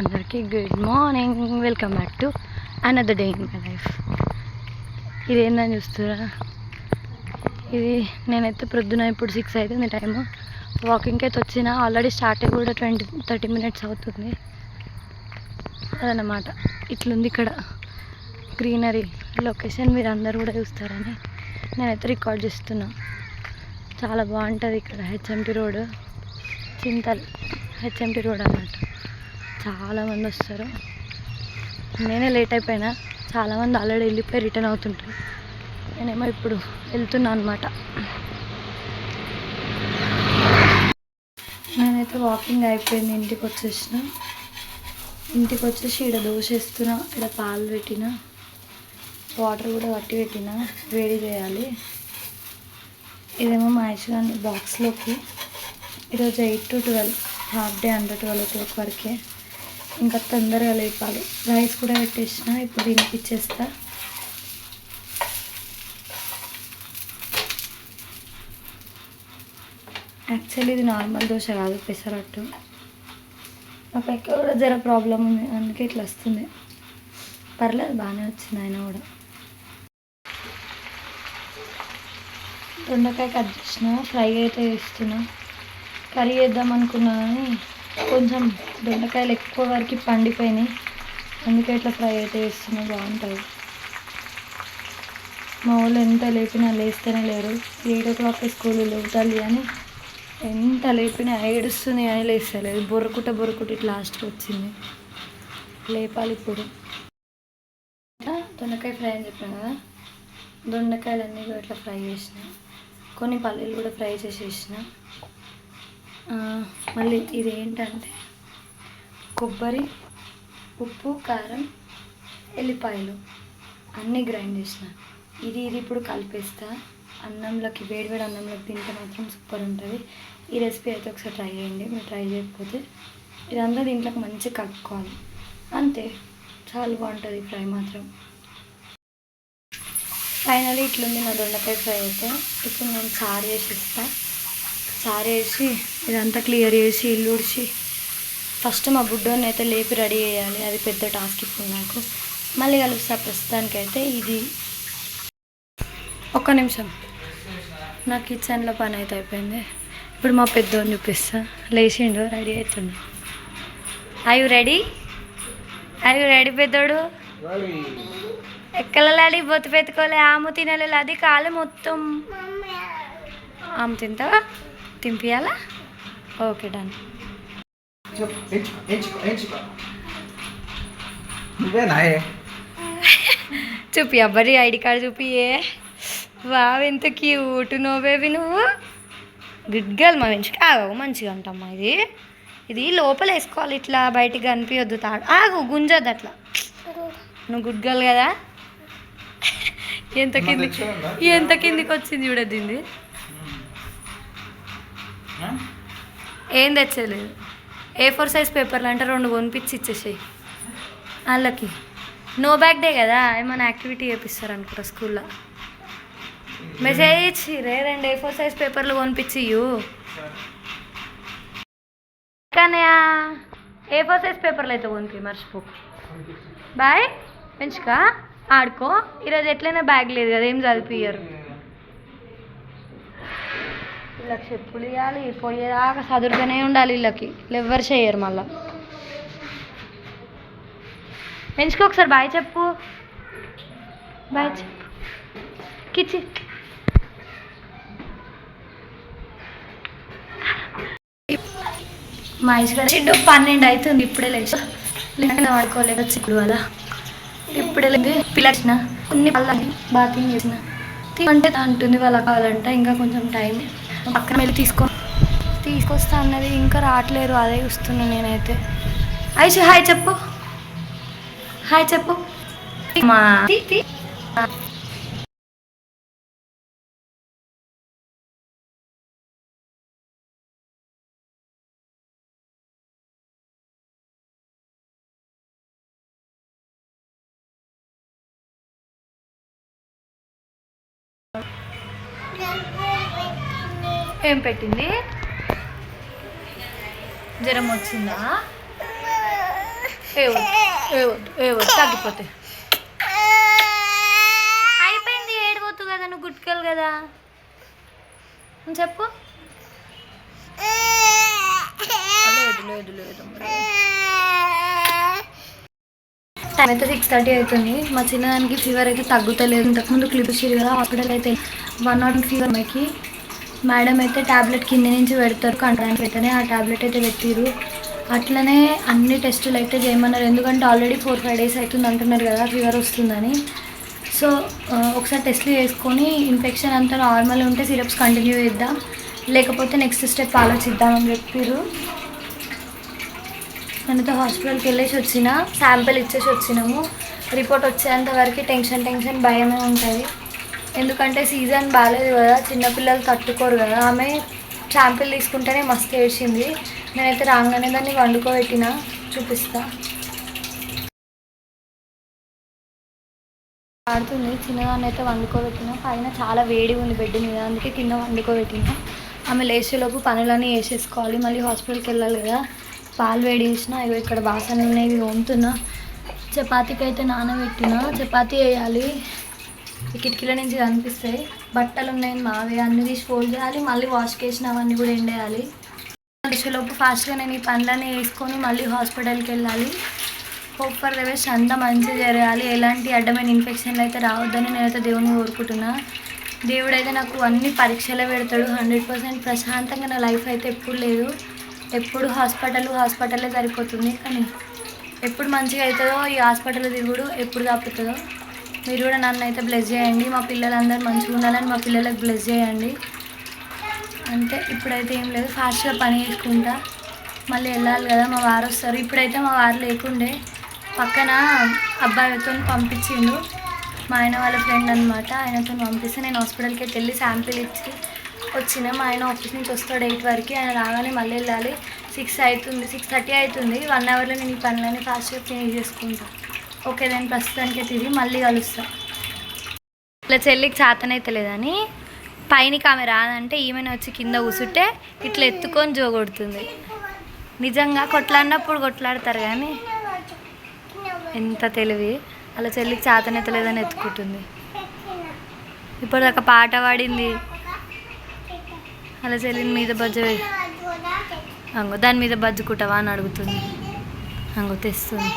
అందరికీ good morning. Welcome back to another day in my life. ఇది ఏందని చూస్తారా, ఇది నేనైతే ప్రొద్దున ఇప్పుడు 6 అవుతుంది టైము. వాకింగ్కి అయితే వచ్చిన, ఆల్రెడీ స్టార్ట్ అయ్యి కూడా 20-30 మినిట్స్ అవుతుంది. అదన్నమాట, ఇట్లుంది ఇక్కడ గ్రీనరీ లొకేషన్. మీరు అందరు కూడా చూస్తారని నేనైతే రికార్డ్ చేస్తున్నా. చాలా బాగుంటుంది ఇక్కడ. HMT road, Chintal HMT road అన్నమాట. చాలామంది వస్తారు. నేనే లేట్ అయిపోయినా, చాలామంది ఆల్రెడీ వెళ్ళిపోయి రిటర్న్ అవుతుంటారు. నేనేమో ఇప్పుడు వెళ్తున్నా అనమాట. నేనైతే వాకింగ్ అయిపోయింది, ఇంటికి వచ్చేసిన. ఇంటికి వచ్చేసి ఇక్కడ దోశ వేస్తున్నా, ఇక్కడ పాలు పెట్టిన, వాటర్ కూడా పట్టి పెట్టిన, వేడి చేయాలి. ఇదేమో మా యాక్చువల్గా బాక్స్లోకి. ఈరోజు 8 to 12, half day and 12 o'clock వరకే. ఇంకా తొందరగా లేపాలి. రైస్ కూడా పెట్టేసిన, ఇప్పుడు దీనికి ఇచ్చేస్తా. యాక్చువల్లీ ఇది నార్మల్ దోశ కాదు, పెసరట్టు. మా పక్క కూడా జర ప్రాబ్లం ఉంది, అందుకే ఇట్లా వస్తుంది. పర్లేదు, బాగానే వచ్చింది ఆయన కూడా. దొండకాయ కట్ చేసిన, ఫ్రై అయితే వేస్తున్నా. కర్రీ వేద్దాం అనుకున్నా కానీ కొంచెం దొండకాయలు ఎక్కువ వరకు పండిపోయినాయి, అందుకే ఇట్లా ఫ్రై అయితే వేస్తున్నా, బాగుంటుంది. మా వాళ్ళు ఎంత లేపినా లేస్తేనే లేరు. 8 o'clock స్కూల్ లేవుతాలి అని ఎంత లేపినా ఏడుస్తుంది అని లేస్తలేదు. బొరుకుట ఇట్లా లాస్ట్కి వచ్చింది. లేపాలి ఇప్పుడు. దొండకాయ ఫ్రై అని చెప్పాను కదా, దొండకాయలన్నీ కూడా ఇట్లా ఫ్రై చేసిన, కొన్ని పల్లీలు కూడా ఫ్రై చేసేసిన. మళ్ళీ ఇది ఏంటంటే కొబ్బరి, ఉప్పు, కారం, ఎల్లిపాయలు అన్నీ గ్రైండ్ చేసిన. ఇది ఇప్పుడు కలిపేస్తా. అన్నంలోకి, వేడివేడి అన్నంలోకి తింటే మాత్రం సూపర్ ఉంటుంది. ఈ రెసిపీ అయితే ఒకసారి ట్రై చేయండి. మీరు ట్రై చేయకపోతే ఇదంతా దీంట్లోకి మంచిగా కలుపుకోవాలి, అంతే. చాలా బాగుంటుంది ఫ్రై మాత్రం. ఫైనల్లీ ఇట్లుంది నా దొండకాయ ఫ్రై అయితే. ఇప్పుడు నేను చారు చేసి ఇస్తా. చారు వేసి ఇదంతా క్లియర్ చేసి ఇల్లు ఉడిచి ఫస్ట్ మా బుడ్డోని అయితే లేపి రెడీ చేయాలి. అది పెద్ద టాస్క్ ఇప్పుడు నాకు. మళ్ళీ కలుస్తా. ప్రస్తుతానికైతే ఇది ఒక్క నిమిషం, నా కిచెన్లో పని అయితే అయిపోయింది. ఇప్పుడు మా పెద్దోని చూపిస్తా. లేచిండు, రెడీ అవుతుండు. ఐ యు రెడీ పెద్దోడు? ఎక్కలలాడి బొత్తు పెట్టుకోలే, ఆమె తినలేదు, అది కాలే మొత్తం. ఆమె తింటావా? తింపియాలా? Okay, done. చూపి అబ్బరి ఐడి కార్డు చూపియే. వావ్, ఎంత క్యూట్ నోవేవి నువ్వు. Good girl. మా మంచిగా ఆగవు, మంచిగా ఉంటామ్మా. ఇది లోపల వేసుకోవాలి, ఇట్లా బయటికి కనిపించొద్దు. తాడు ఆగు, గుంజొద్దు అట్లా. నువ్వు గుడ్ గర్ల్ కదా. ఎంత కిందికి వచ్చింది చూడద్దింది. ఏం తెచ్చలేదు. A4 size పేపర్లు అంటే 2 కొనిపించి ఇచ్చేసాయి వాళ్ళకి. నో బ్యాగ్ డే కదా, ఏమైనా యాక్టివిటీ చేపిస్తారు అనుకుంటా స్కూల్లో. మెసేజ్ ఇచ్చి 2 A4 size పేపర్లు కొనిపించి కానీ A4 size పేపర్లు అయితే కొనిపి, మర్చిపోకు. బాయ్, మంచిగా ఆడుకో. ఈరోజు ఎట్లయినా బ్యాగ్ లేదు కదా, ఏం చదివియ్యరు. వీళ్ళకి చెప్పులు ఇవ్వాలి, పోయేదాకా చదువుతూనే ఉండాలి. వీళ్ళకి ఎవ్వరు చేయరు. మళ్ళా పెంచుకో. ఒకసారి బాయ్ చెప్పు, బాయ్ చెప్పు. కిచి మా ఇసుక 12 అవుతుంది. ఇప్పుడే లేచి వాడుకోలేదు చిక్కుడు అలా. ఇప్పుడే లేదు పిల్లచిన కొన్ని పళ్ళని బాతింగ్ చేసిన అంటే అంటుంది వాళ్ళ కావాలంట. ఇంకా కొంచెం టైం పక్కన వెళ్ళి తీసుకొస్తా అన్నది, ఇంకా రావట్లేరు. అదే చూస్తున్నా నేనైతే. ఐసి హాయ్ చెప్పు, హాయ్ చెప్పు. ఏం పెట్టింది? జ్వరం వచ్చిందా? వద్దు తగ్గిపోతాయి. అయిపోయింది, ఏడిపోతు కదా నువ్వు, గుట్టుకెళ్ళు కదా చెప్పు. లేదు లేదు లేదు టైం అయితే 6:30 అవుతుంది. మా చిన్నదానికి ఫీవర్ అయితే తగ్గుతలేదు. ఇంతకుముందు క్లిప్ ఇచ్చారు కదా హాస్పిటల్ అయితే 101 ఫీవర్ అమ్మాయికి. మేడం అయితే ట్యాబ్లెట్ కింద నుంచి పెడతారు కంటానికి అయితేనే ఆ ట్యాబ్లెట్ అయితే పెట్టిరు. అట్లనే అన్ని టెస్టులు అయితే చేయమన్నారు, ఎందుకంటే ఆల్రెడీ 4-5 డేస్ అవుతుంది అంటున్నారు కదా ఫీవర్ వస్తుందని. సో ఒకసారి టెస్ట్లు చేసుకొని ఇన్ఫెక్షన్ అంతా నార్మల్ ఉంటే సిరప్స్ కంటిన్యూ చేద్దాం, లేకపోతే నెక్స్ట్ స్టెప్ ఆలోచిద్దామని చెప్పారు. నేనైతే హాస్పిటల్కి వెళ్ళేసి వచ్చిన, శాంపిల్ ఇచ్చేసి వచ్చినాము. రిపోర్ట్ వచ్చేంత వరకు టెన్షన్ భయమే ఉంటుంది, ఎందుకంటే సీజన్ బాగాలేదు కదా, చిన్నపిల్లలు తట్టుకోరు కదా. ఆమె శాంపిల్ తీసుకుంటేనే మస్తు ఏడ్చింది. నేనైతే రాగానే దాన్ని వండుకోబెట్టిన, చూపిస్తా. ఆడుతుంది చిన్నదాన్ని అయితే వండుకోబెట్టిన. పైన చాలా వేడి ఉంది బెడ్ మీద, అందుకే కింద వండుకోబెట్టిన. ఆమె లేచేలోపు పనులన్నీ వేసేసుకోవాలి, మళ్ళీ హాస్పిటల్కి వెళ్ళాలి కదా. పాలు వేడి చేసిన, ఇవి ఇక్కడ బాసనలు ఉన్నాయి తోముతున్నా. చపాతీకి అయితే నానబెట్టిన, చపాతీ వేయాలి. కిటికీల నుంచి కనిపిస్తాయి. బట్టలు ఉన్నాయి మావి, అన్ని తీసి ఫోల్డ్ చేయాలి, మళ్ళీ వాష్కి వేసిన అవన్నీ కూడా ఎండేయాలి. లేచేలోపు ఫాస్ట్గా నేను ఈ పనులన్నీ వేసుకొని మళ్ళీ హాస్పిటల్కి వెళ్ళాలి. హోప్ ఫర్ ద బెస్ట్, అంతా మంచిగా జరగాలి, ఎలాంటి అడ్డమైన ఇన్ఫెక్షన్లు అయితే రావద్దని నేనైతే దేవుని కోరుకుంటున్నా. దేవుడైతే నాకు అన్ని పరీక్షలే పెడతాడు. 100% ప్రశాంతంగా నా లైఫ్ అయితే ఎప్పుడు లేదు, ఎప్పుడు హాస్పిటల్లే సరిపోతుంది. కానీ ఎప్పుడు మంచిగా అవుతుందో ఈ హాస్పిటల్ తిరుగుడు, ఎప్పుడు తప్పుతుందో. మీరు కూడా నన్ను అయితే బ్లెస్ చేయండి, మా పిల్లలందరూ మంచిగా ఉండాలని మా పిల్లలకు బ్లెస్ చేయండి. అంటే ఇప్పుడైతే ఏం లేదు, ఫాస్ట్గా పని చేసుకుంటా, మళ్ళీ వెళ్ళాలి కదా. మా వారు వస్తారు, ఇప్పుడైతే మా వారు లేకుండే పక్కన అబ్బాయితో పంపించిండు, మా ఆయన వాళ్ళ ఫ్రెండ్ అనమాట. ఆయనతో పంపిస్తే నేను హాస్పిటల్కి వెళ్ళి శాంపిల్ ఇచ్చి వచ్చిన. మా ఆయన ఆఫీస్ నుంచి వస్తాడు 8 వరకు, ఆయన రాగానే మళ్ళీ వెళ్ళాలి. 6:30 అవుతుంది. 1 అవర్లో నేను ఈ పనులన్నీ ఫాస్ట్గా ఫినిష్ చేసుకుంటాను. ఓకే, దాన్ని ప్రస్తుతానికి తిరిగి మళ్ళీ కలుస్తా. ఇలా చెల్లికి చేతనైతలేదని పైనకి ఆమె రాదంటే ఈమెను వచ్చి కింద కూసుంటే ఇట్లా ఎత్తుకొని జోగొడుతుంది. నిజంగా కొట్లాడినప్పుడు కొట్లాడతారు కానీ ఎంత తెలివి. అలా చెల్లికి చేతనైతలేదని ఎత్తుకుంటుంది. ఇప్పటిదాకా పాట పాడింది, అలా చెల్లిని మీద బజ్జ అంగో దాని మీద బజ్జుకుంటావా అని అడుగుతుంది. అంగో తెస్తుంది,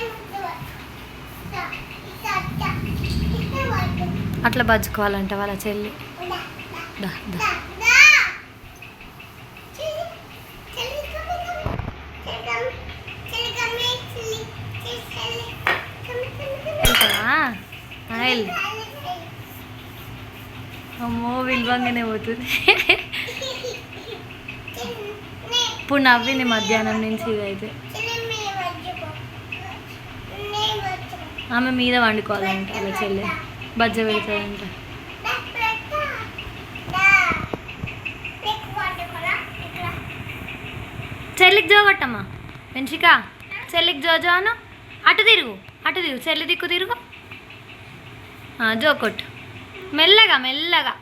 అట్లా బజ్జుకోవాలంట వాళ్ళ చెల్లి. దా దా అమ్మో విలువంగానే పోతుంది. ఇప్పుడు నవ్వింది మధ్యాహ్నం నుంచి. ఇదైతే ఆమె మీద వండుకోవాలంట, అలా చెల్లె బజ్జ పెడతాడంట. చెల్లికి జోగొట్టమ్మా వెంచిక, చెల్లికి జోజోను. అటు తిరుగు చెల్లి దిక్కు తిరుగు. జోకొట్టు మెల్లగా మెల్లగా.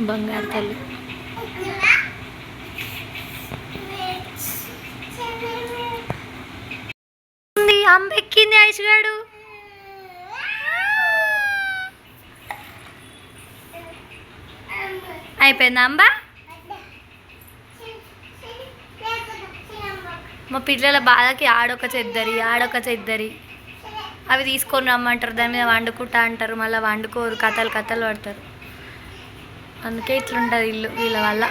బంగారు తల్లి. అంబ ఎక్కింది ఐసుగాడు. అయిపోయింది అంబ. మా పిల్లల బాధకి ఆడొక చెద్దరి అవి తీసుకొని రమ్మంటారు, దాని మీద వండుకుంటా అంటారు, మళ్ళీ వండుకోరు, కథలు పడతారు. అందుకే ఇట్లుంటుంది ఇల్లు వీళ్ళ వల్ల.